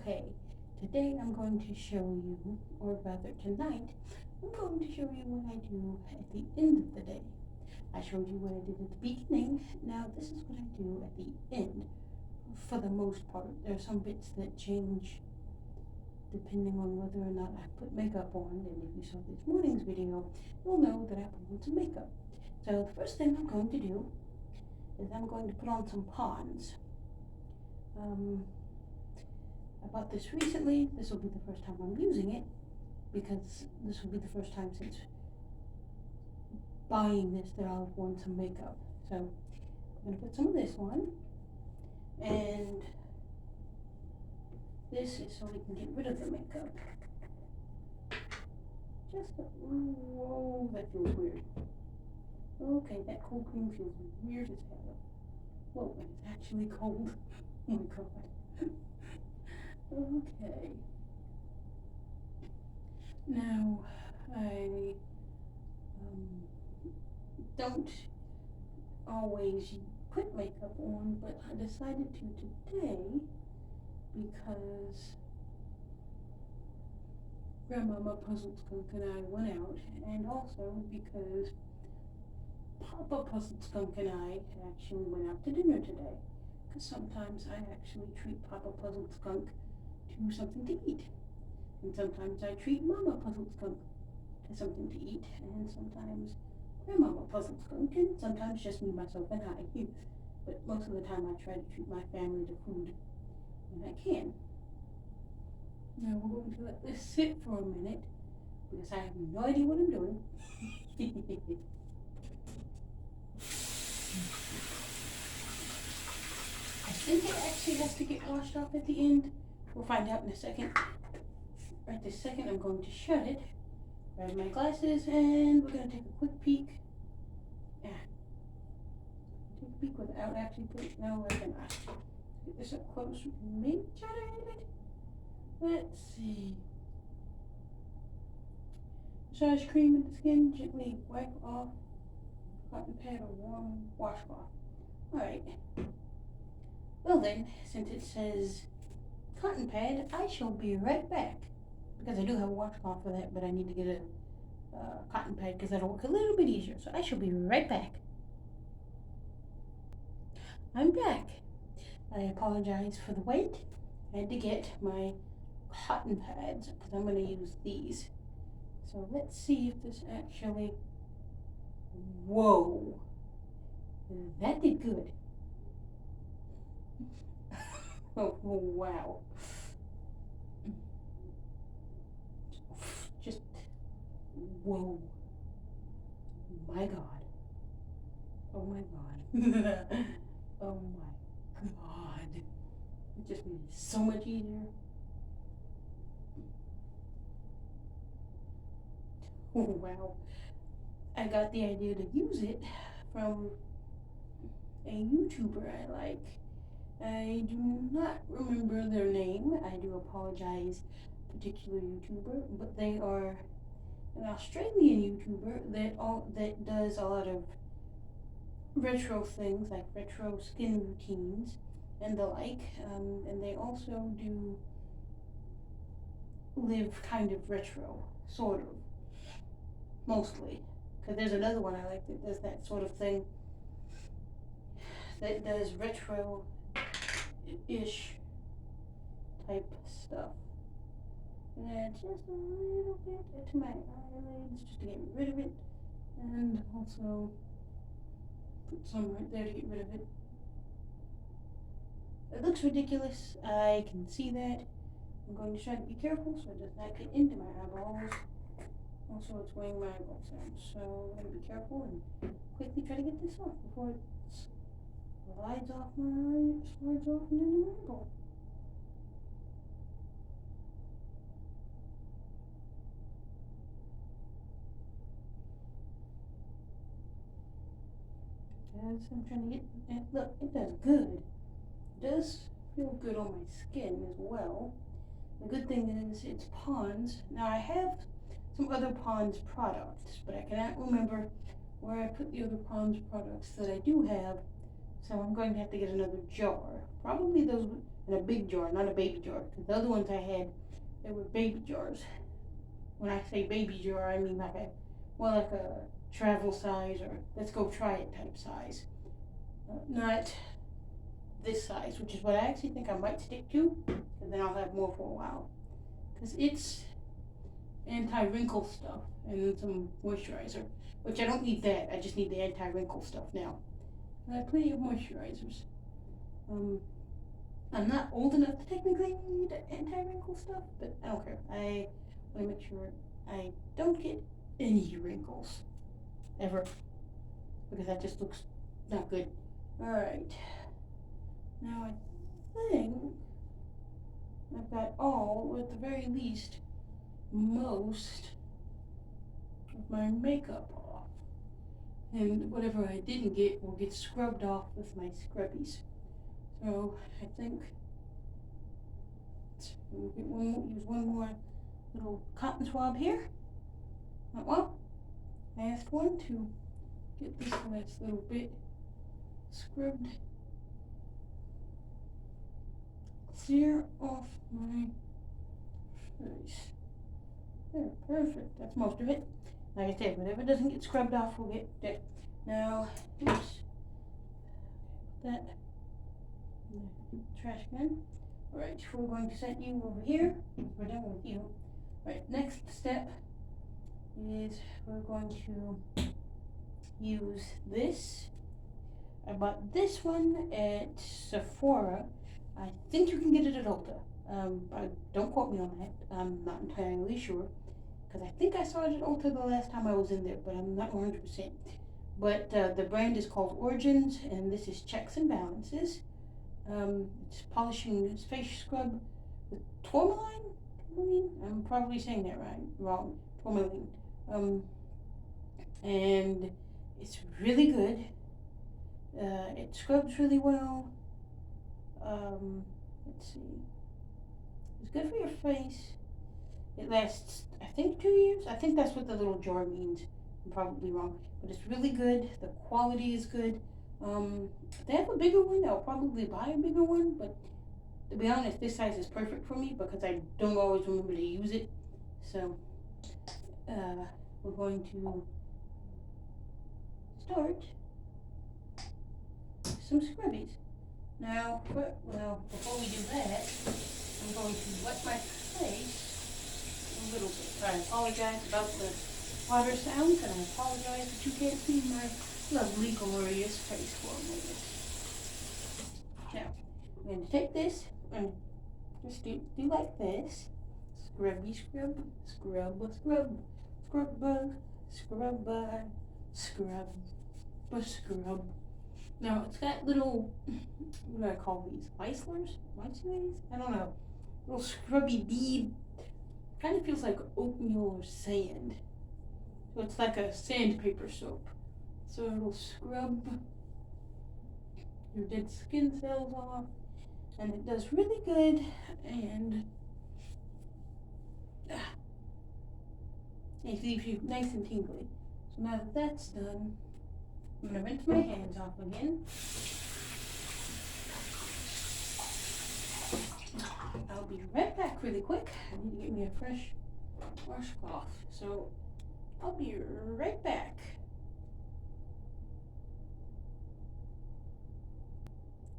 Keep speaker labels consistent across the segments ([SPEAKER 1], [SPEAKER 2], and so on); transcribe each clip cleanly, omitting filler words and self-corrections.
[SPEAKER 1] Okay, today I'm going to show you, or rather tonight, I'm going to show you what I do at the end of the day. I showed you what I did at the beginning, now this is what I do at the end. For the most part, there are some bits that change depending on whether or not I put makeup on, and if you saw this morning's video, you'll know that I put on some makeup. So the first thing I'm going to do is I'm going to put on some Pond's. I bought this recently. This will be the first time I'm using it because this will be the first time since buying this that I'll have worn some makeup. So I'm going to put some of this on, and this is so we can get rid of the makeup. Whoa, that feels weird. Okay, that cold cream feels weird as hell. Whoa, and it's actually cold. Oh my god. Okay. Now, I don't always put makeup on, but I decided to today because Grandmama Puzzle Skunk and I went out, and also because Papa Puzzle Skunk and I actually went out to dinner today. Because sometimes I actually treat Papa Puzzle Skunk to something to eat. And sometimes I treat Mama Puzzle Skunk to something to eat. And sometimes Grandmama Puzzle Skunk, and sometimes just me, myself, and I. But most of the time I try to treat my family to food when I can. Now we're going to let this sit for a minute because I have no idea what I'm doing. I think it actually has to get washed off at the end. We'll find out in a second. Right this second, I'm going to shut it, grab my glasses, and we're going to take a quick peek. Take a peek without actually putting, no, I cannot. Get this up close. Maybe try to edit it. Let's see. Massage cream in the skin, gently wipe off cotton pad or warm washcloth. Alright. Well then, since it says cotton pad, I shall be right back. Because I do have a washcloth for that, but I need to get a cotton pad because that'll work a little bit easier. So I shall be right back. I'm back. I apologize for the wait. I had to get my cotton pads because I'm going to use these. So let's see if this actually... Whoa. That did good. Oh, wow. Just, whoa. My God. Oh my God. Oh my God. It just made it so much easier. Oh wow. I got the idea to use it from a YouTuber I like. I do not remember their name. I do apologize, particular YouTuber, but they are an Australian YouTuber that does a lot of retro things like retro skin routines and the like, and they also do live kind of retro, sort of, mostly. Because there's another one I like that does that sort of thing, that does retro-ish type stuff. And just a little bit to my eyelids just to get rid of it, and also put some right there to get rid of it. It looks ridiculous, I can see that. I'm going to try to be careful so it does not get into my eyeballs. Also, it's weighing my eyeballs down, so I'm going to be careful and quickly try to get this off before it slides off and into my eyeball. As I'm trying to get, look, it does good. It does feel good on my skin as well. The good thing is it's Pond's. Now I have some other Pond's products, but I cannot remember where I put the other Pond's products that I do have, so I'm going to have to get another jar. Probably those in a big jar, not a baby jar. Because the other ones I had, they were baby jars. When I say baby jar, I mean like a travel size or let's go try it type size. Not this size, which is what I actually think I might stick to, and then I'll have more for a while. Because it's anti-wrinkle stuff and then some moisturizer, which I don't need that. I just need the anti-wrinkle stuff now. I have plenty of moisturizers. I'm not old enough to technically need anti-wrinkle stuff, but I don't care. I want to make sure I don't get any wrinkles ever, because that just looks not good. Alright, now I think I've got all, or at the very least, most of my makeup off. And whatever I didn't get will get scrubbed off with my scrubbies. So I think we'll use one more little cotton swab here. Well, last one to get this last little bit scrubbed clear off my face. There, perfect. That's most of it. Like I said, whatever doesn't get scrubbed off will get there. Now, oops, that trash can. Alright, we're going to set you over here. We're done with you. Right, next step is we're going to use this. I bought this one at Sephora. I think you can get it at Ulta. Don't quote me on that. I'm not entirely sure. Because I think I saw it at Ulta the last time I was in there, but I'm not 100%. But the brand is called Origins, and this is Checks and Balances. It's polishing face scrub with tourmaline? I'm probably saying that wrong. Tourmaline. And it's really good. It scrubs really well. Let's see. It's good for your face. It lasts, I think, 2 years. I think that's what the little jar means. I'm probably wrong. But it's really good. The quality is good. If they have a bigger one, I'll probably buy a bigger one. But to be honest, this size is perfect for me because I don't always remember to use it. So, we're going to start some scrubbies. Now, before we do that, I'm going to wet my face a little bit. I apologize about the water sounds, and I apologize that you can't see my lovely, glorious face for a moment. Now, I'm going to take this and just do like this. Scrubby scrub, scrub, scrub, scrub, scrub, scrub, scrub. Now, it's got little, what do I call these? Micelars? I don't know. Little scrubby bead. Kind of feels like oatmeal or sand. So it's like a sandpaper soap. So it'll scrub your dead skin cells off. And it does really good. And it leaves you nice and tingly. So now that that's done, I'm going to rinse my hands off again. I'll be right back really quick. I need to get me a fresh washcloth. So I'll be right back.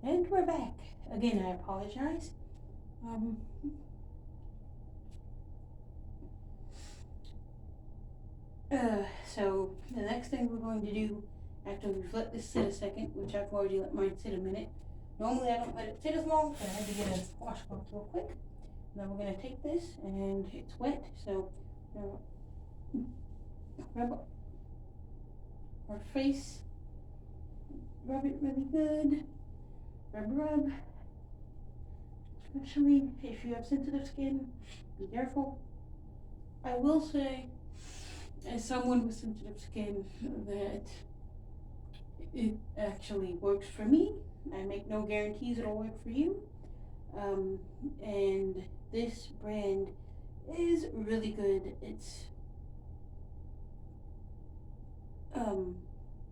[SPEAKER 1] And we're back. Again, I apologize. So the next thing we're going to do after we've let this sit a second, which I've already let mine sit a minute. Normally I don't let it sit as long, but I had to get a washcloth real quick. Now we're going to take this, and it's wet, so rub our face, rub it really good, rub, especially if you have sensitive skin, be careful. I will say, as someone with sensitive skin, that it actually works for me. I make no guarantees it'll work for you. And this brand is really good. It's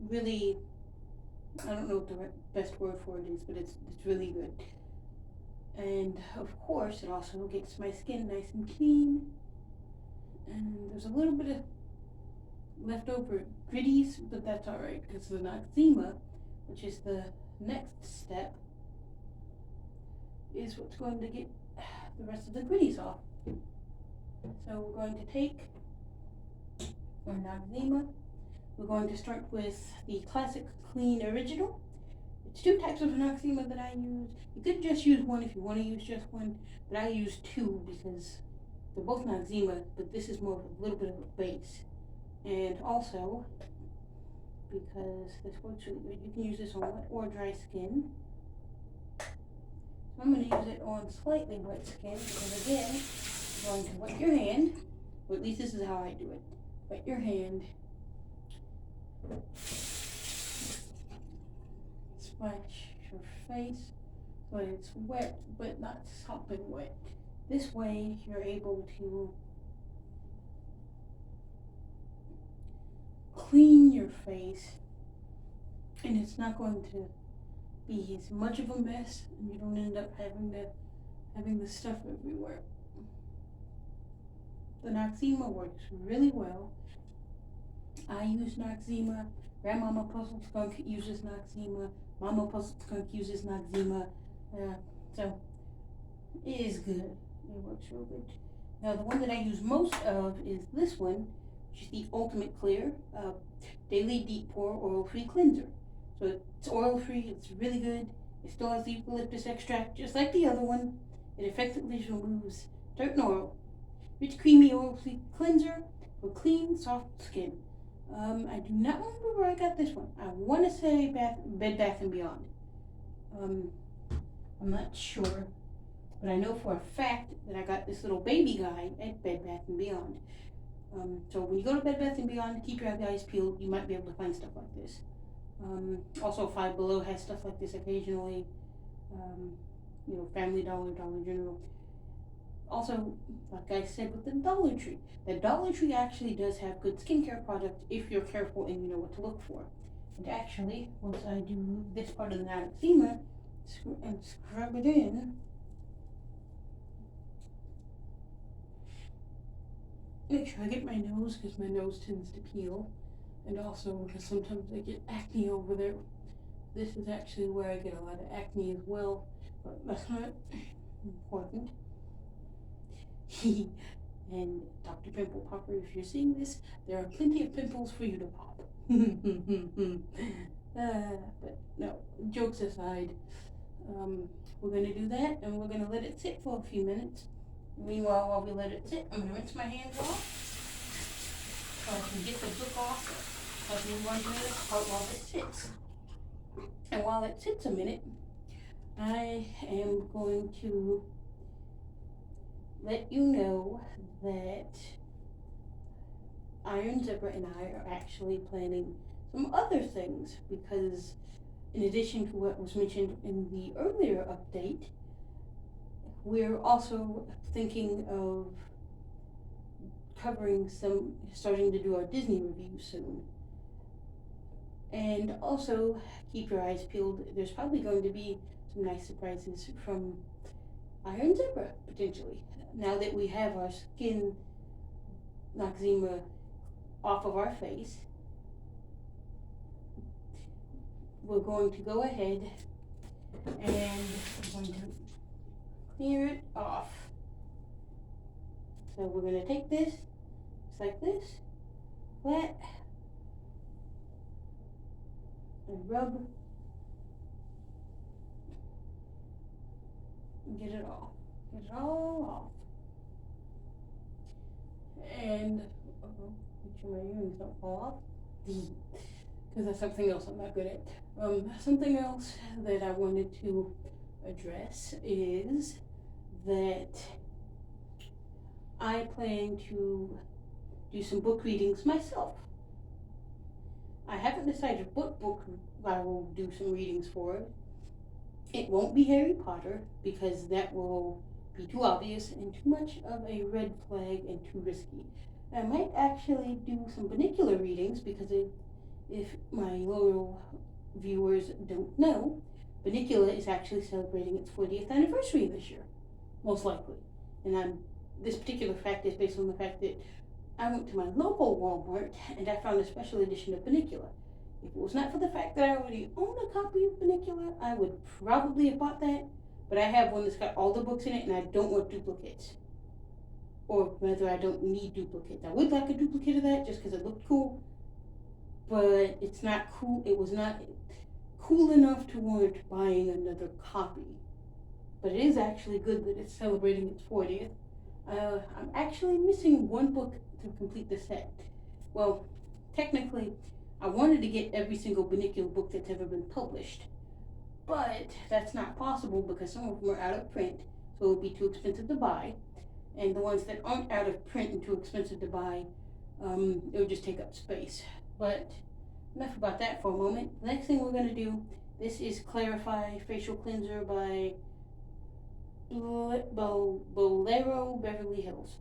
[SPEAKER 1] really, I don't know what the best word for it is, but it's really good. And of course, it also gets my skin nice and clean. And there's a little bit of leftover gritties, but that's alright because the Noxzema, which is the next step, is what's going to get the rest of the gritties off. So we're going to take our Noxzema. We're going to start with the Classic Clean Original. It's 2 types of Noxzema that I use. You could just use one if you want to use just one, but I use 2 because they're both Noxzema, but this is more of a little bit of a base. And also, because this works really good, you can use this on wet or dry skin. So I'm going to use it on slightly wet skin because, again, you're going to wet your hand, or at least this is how I do it. Wet your hand, splash your face so it's wet but not sopping wet. This way you're able to clean your face and it's not going to be as much of a mess and you don't end up having the stuff everywhere. The Noxzema works really well. I use Noxzema. Grandmama Puzzle Skunk uses Noxzema. Mama Puzzle Skunk uses Noxzema. So it is good. It works real good. Now the one that I use most of is this one, which is the Ultimate Clear Daily Deep Pore Oil Free Cleanser. So it's oil free. It's really good. It still has the eucalyptus extract, just like the other one. It effectively removes dirt and oil. Rich, creamy, oil-free cleanser for clean, soft skin. I do not remember where I got this one. I want to say Bed Bath & Beyond. I'm not sure, but I know for a fact that I got this little baby guy at Bed Bath & Beyond. So when you go to Bed Bath & Beyond, keep your eyes peeled. You might be able to find stuff like this. Also, Five Below has stuff like this occasionally. Family Dollar, Dollar General. Also, like I said with the Dollar Tree, the Dollar Tree actually does have good skincare products if you're careful and you know what to look for. And actually, once I do this part of the Noxzema and scrub it in, make sure I get my nose because my nose tends to peel, and also because sometimes I get acne over there. This is actually where I get a lot of acne as well, but that's not important. And Dr. Pimple Popper, if you're seeing this, there are plenty of pimples for you to pop. But no, jokes aside, we're going to do that and we're going to let it sit for a few minutes. Meanwhile, while we let it sit, I'm going to rinse my hands off so I can get the book off. So I can run through this part while it sits. And while it sits a minute, I am going to let you know that Iron Zebra and I are actually planning some other things because in addition to what was mentioned in the earlier update, we're also thinking of starting to do our Disney review soon. And also, keep your eyes peeled. There's probably going to be some nice surprises from Iron Zebra, potentially. Now that we have our skin Noxzema off of our face, we're going to go ahead and we're going to clear it off. So we're going to take this, just like this, flat, and rub, and get it all off. And make sure my earrings don't fall off, because that's something else I'm not good at. Something else that I wanted to address is that I plan to do some book readings myself. I haven't decided what book I will do some readings for. It won't be Harry Potter because that will be too obvious and too much of a red flag and too risky. I might actually do some vernacular readings because if my loyal viewers don't know, Bunnicula is actually celebrating its 40th anniversary this year, most likely. And this particular fact is based on the fact that I went to my local Walmart and I found a special edition of Bunnicula. If it was not for the fact that I already own a copy of Bunnicula, I would probably have bought that. But I have one that's got all the books in it, and I don't want duplicates. Or rather, I don't need duplicates. I would like a duplicate of that just because it looked cool, but it's not cool. It was not cool enough to warrant buying another copy. But it is actually good that it's celebrating its 40th. I'm actually missing one book to complete the set. Well, technically, I wanted to get every single Bunnicula book that's ever been published, but that's not possible because some of them are out of print, so it would be too expensive to buy. And the ones that aren't out of print and too expensive to buy, it would just take up space. But enough about that for a moment. The next thing we're going to do, this is Clarify Facial Cleanser by Bolero Beverly Hills.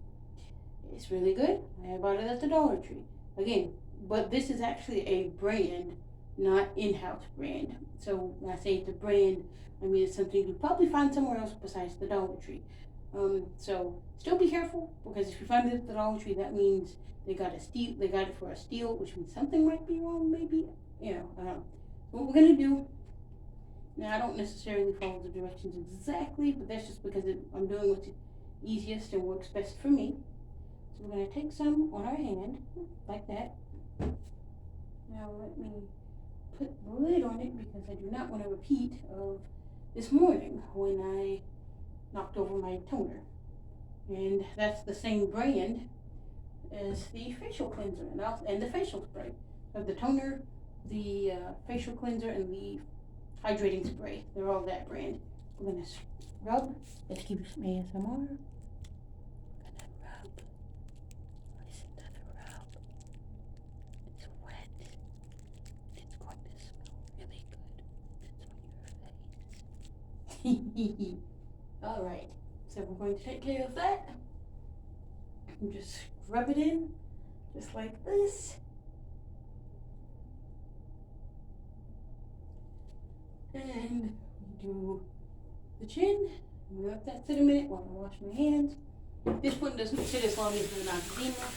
[SPEAKER 1] It's really good. I bought it at the Dollar Tree. Again, but this is actually a brand, not in-house brand. So when I say it's a brand, I mean it's something you'd probably find somewhere else besides the Dollar Tree. So still be careful, because if you find it at the Dollar Tree, that means they got it for a steal, which means something might be wrong, maybe. I don't know. So what we're gonna do now, I don't necessarily follow the directions exactly, but that's just because I'm doing what's easiest and works best for me. So we're going to take some on our hand, like that. Now let me put the lid on it because I do not want a repeat of this morning when I knocked over my toner. And that's the same brand as the facial cleanser and the facial spray. So the toner, the facial cleanser, and the hydrating spray. They're all that brand. We're gonna rub. Let's give you some ASMR. We're gonna rub. Listen to the rub. It's wet. It's going to smell really good. It's on your face. Alright. So we're going to take care of that. And just rub it in. Just like this. And we do the chin. We let that sit a minute while I wash my hands. This one doesn't sit as long as the Noxzema.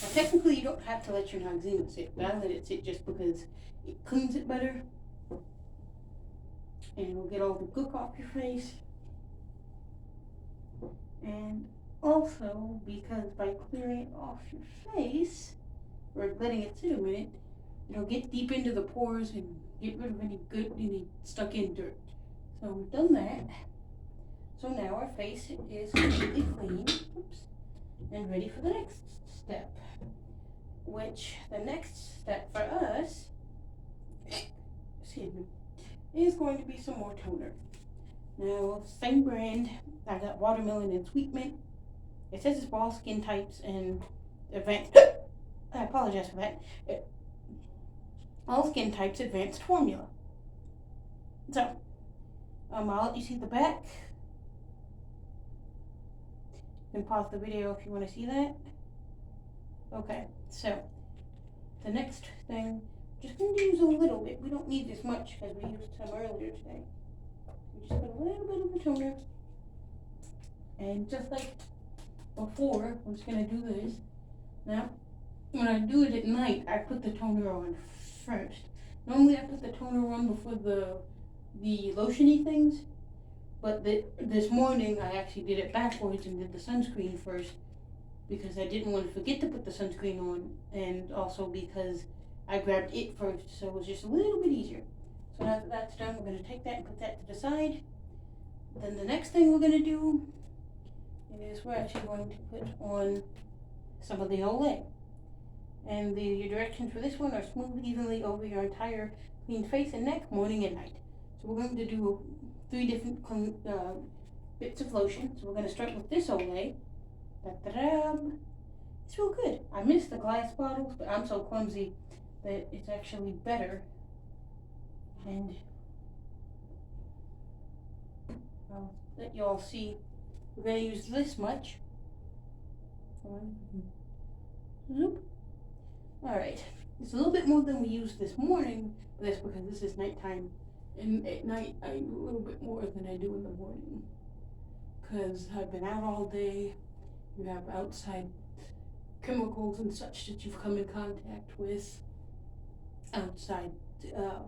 [SPEAKER 1] Now technically you don't have to let your Noxzema sit, but I let it sit just because it cleans it better. And it'll get all the gook off your face. And also because by clearing it off your face, or letting it sit a minute, it'll get deep into the pores and get rid of any stuck in dirt. So we've done that. So now our face is completely clean. Oops. And ready for the next step. Which the next step for us, excuse me, is going to be some more toner. Now, same brand. I got Watermelon and Sweet Mint. It says it's for all skin types and advanced. I apologize for that. All skin types, advanced formula. So, I'll let you see the back. You can pause the video if you want to see that. Okay, so the next thing, just going to use a little bit. We don't need this much because we used some earlier today. We just put a little bit of the toner. And just like before, I'm just going to do this. Now, when I do it at night, I put the toner on first. Normally I put the toner on before the lotiony things, but this morning I actually did it backwards and did the sunscreen first because I didn't want to forget to put the sunscreen on, and also because I grabbed it first, so it was just a little bit easier. So now that that's done, we're going to take that and put that to the side. Then the next thing we're going to do is we're actually going to put on some of the Olay. And the directions for this one are smooth evenly over your entire clean face and neck, morning and night. So we're going to do 3 different bits of lotion. So we're going to start with this Olay. It's real good. I miss the glass bottles, but I'm so clumsy that it's actually better. And I'll let you all see. We're going to use this much. Zoop. Alright, it's a little bit more than we used this morning for this because this is nighttime And at night, I do a little bit more than I do in the morning. Because I've been out all day. You have outside chemicals and such that you've come in contact with. Outside, uh,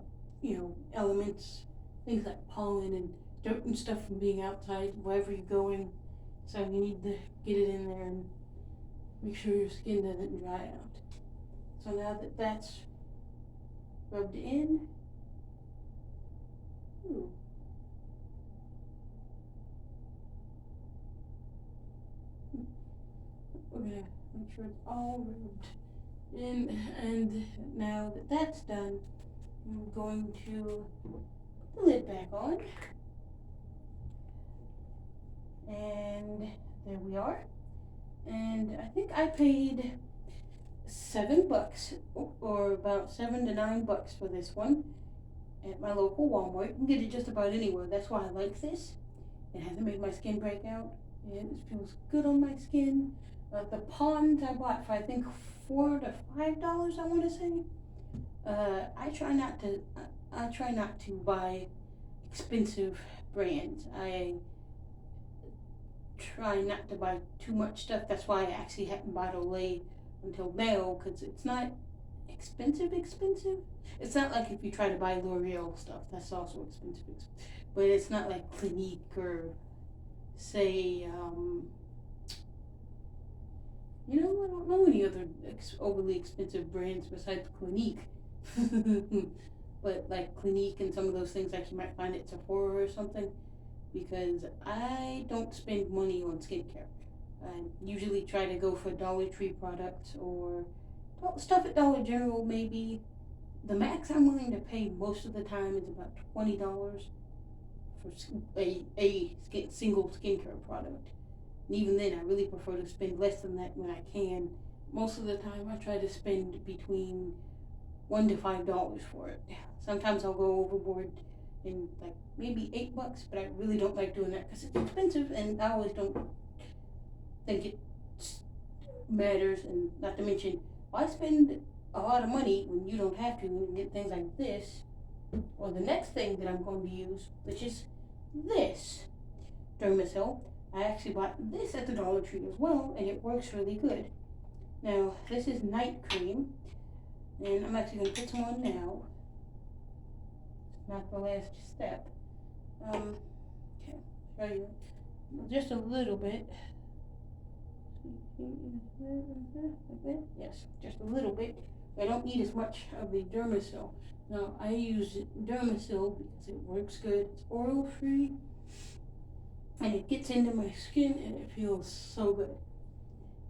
[SPEAKER 1] elements, things like pollen and dirt and stuff from being outside, wherever you're going. So you need to get it in there and make sure your skin doesn't dry out. So now that that's rubbed in, ooh, we're gonna make sure it's all rubbed in. And now that that's done, I'm going to put the lid back on. And there we are. And I think I paid $7 or about $7 to $9 for this one at my local Walmart. You can get it just about anywhere. That's why I like this. It hasn't made my skin break out. It feels good on my skin. The Pond I bought for I think $4 to $5. I want to say. I try not to. I try not to buy expensive brands. I try not to buy too much stuff. That's why I actually haven't bought Olay until now, because it's not expensive. It's not like if you try to buy L'Oreal stuff, that's also expensive. But it's not like Clinique or say, I don't know any other overly expensive brands besides Clinique. But like Clinique and some of those things like you might find at Sephora or something, because I don't spend money on skincare. I usually try to go for Dollar Tree products or stuff at Dollar General maybe. The max I'm willing to pay most of the time is about $20 for a single skincare product. And even then, I really prefer to spend less than that when I can. Most of the time, I try to spend between $1 to $5 for it. Sometimes I'll go overboard and like maybe $8, but I really don't like doing that because it's expensive, and I always don't think it matters. And not to mention, why spend a lot of money when you don't have to and get things like this, or the next thing that I'm going to use, which is this Dermasil. I actually bought this at the Dollar Tree as well, and it works really good. Now, this is night cream, and I'm actually going to put some on now. It's not the last step. Okay, show you just a little bit. Yes, just a little bit. I don't need as much of the Dermasil. Now, I use Dermasil because it works good. It's oil free, and it gets into my skin, and it feels so good.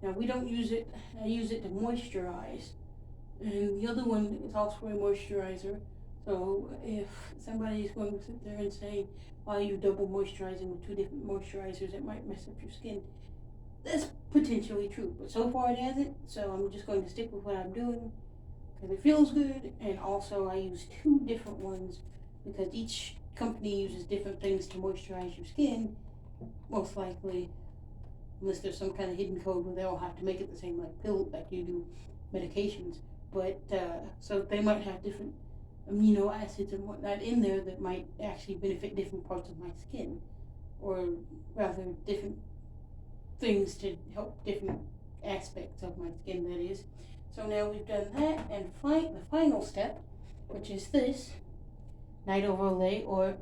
[SPEAKER 1] Now, we don't use it. I use it to moisturize, and the other one is also a moisturizer. So if somebody is going to sit there and say, why are you double moisturizing with two different moisturizers, it might mess up your skin. That's potentially true, but so far it hasn't, so I'm just going to stick with what I'm doing because it feels good. And also I use two different ones because each company uses different things to moisturize your skin, most likely, unless there's some kind of hidden code where they all have to make it the same, like pill, like you do medications. But so they might have different amino acids and whatnot in there that might actually benefit different parts of my skin, or rather different things to help different aspects of my skin, that is. So now we've done that, and the final step, which is this Night Overlay or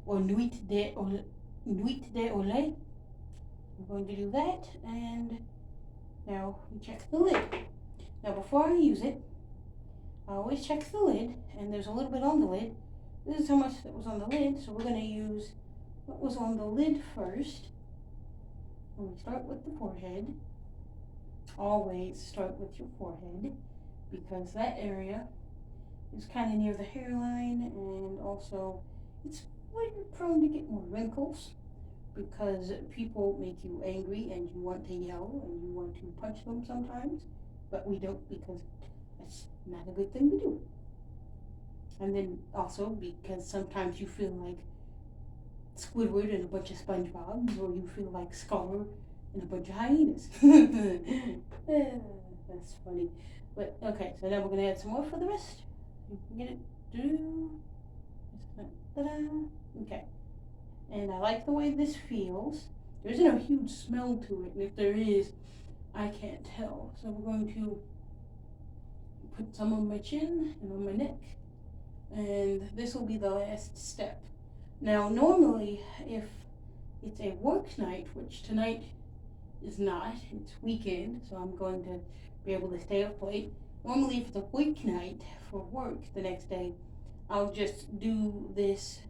[SPEAKER 1] Nuit de Olay. I'm going to do that, and now we check the lid. Now before I use it, I always check the lid, and there's a little bit on the lid. This is how much that was on the lid, so we're going to use what was on the lid first. And we start with the forehead. Always start with your forehead, because that area is kind of near the hairline, and also it's where you're prone to get more wrinkles, because people make you angry and you want to yell and you want to punch them sometimes, but we don't, because that's not a good thing to do. And then also because sometimes you feel like Squidward and a bunch of SpongeBobs, or you feel like Scar and a bunch of hyenas. That's funny. But okay, so now we're gonna add some more for the rest. You can get it. Ta-da! Okay. And I like the way this feels. There isn't a huge smell to it, and if there is, I can't tell. So we're going to put some on my chin and on my neck, and this will be the last step. Now, normally, if it's a work night, which tonight is not, it's weekend, so I'm going to be able to stay up late. Normally, if it's a weeknight for work the next day, I'll just do this,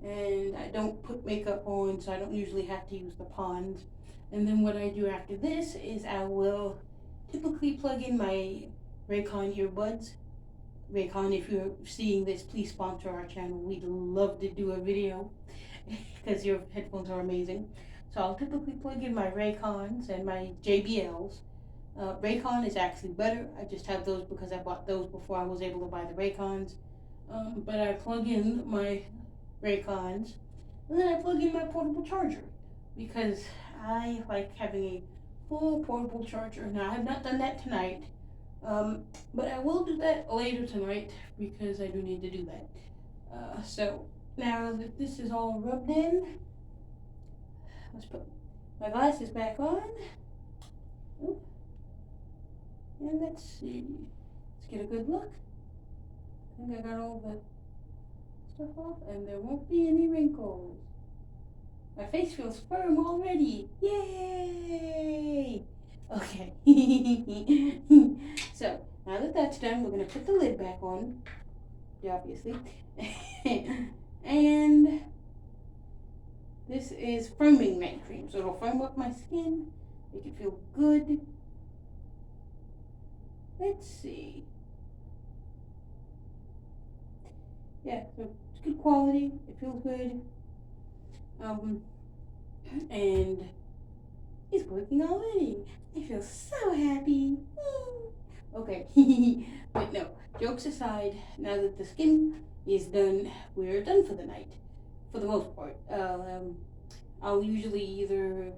[SPEAKER 1] and I don't put makeup on, so I don't usually have to use the Pond's. And then what I do after this is I will typically plug in my Raycon earbuds. Raycon, if you're seeing this, please sponsor our channel. We'd love to do a video because your headphones are amazing. So I'll typically plug in my Raycons and my JBLs. Raycon is actually better. I just have those because I bought those before I was able to buy the Raycons. But I plug in my Raycons, and then I plug in my portable charger because I like having a full portable charger. Now, I have not done that tonight, but I will do that later tonight because I do need to do that. So now that this is all rubbed in, let's put my glasses back on. Oop. And let's see. Let's get a good look. I think I got all the stuff off, and there won't be any wrinkles. My face feels firm already. Yay! Okay. So, now that that's done, we're going to put the lid back on, obviously. And this is firming night cream, so it'll firm up my skin, make it feel good. Let's see. Yeah, so it's good quality, it feels good. And it's working already. I feel so happy. Okay, but no, jokes aside, now that the skin is done, we're done for the night, for the most part. I'll usually either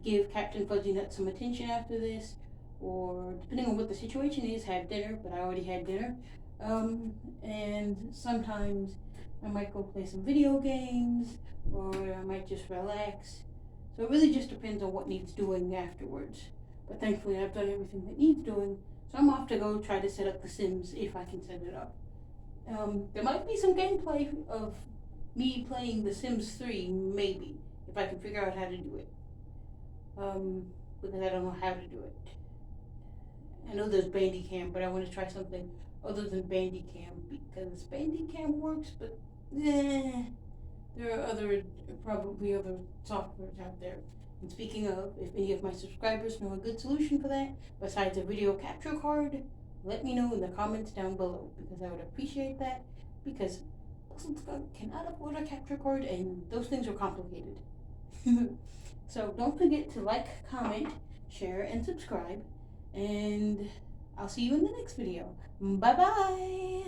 [SPEAKER 1] give Captain Fuzzy Nut some attention after this, or depending on what the situation is, have dinner, but I already had dinner. And sometimes I might go play some video games, or I might just relax. So it really just depends on what needs doing afterwards. But thankfully I've done everything that needs doing, so I'm off to go try to set up The Sims if I can set it up. There might be some gameplay of me playing The Sims 3, maybe, if I can figure out how to do it. Because I don't know how to do it. I know there's Bandicam, but I want to try something other than Bandicam because Bandicam works, but there are probably other softwares out there. And speaking of, if any of my subscribers know a good solution for that, besides a video capture card, let me know in the comments down below because I would appreciate that because Puzzled Skunk cannot afford a capture card and those things are complicated. So don't forget to like, comment, share, and subscribe. And I'll see you in the next video. Bye bye!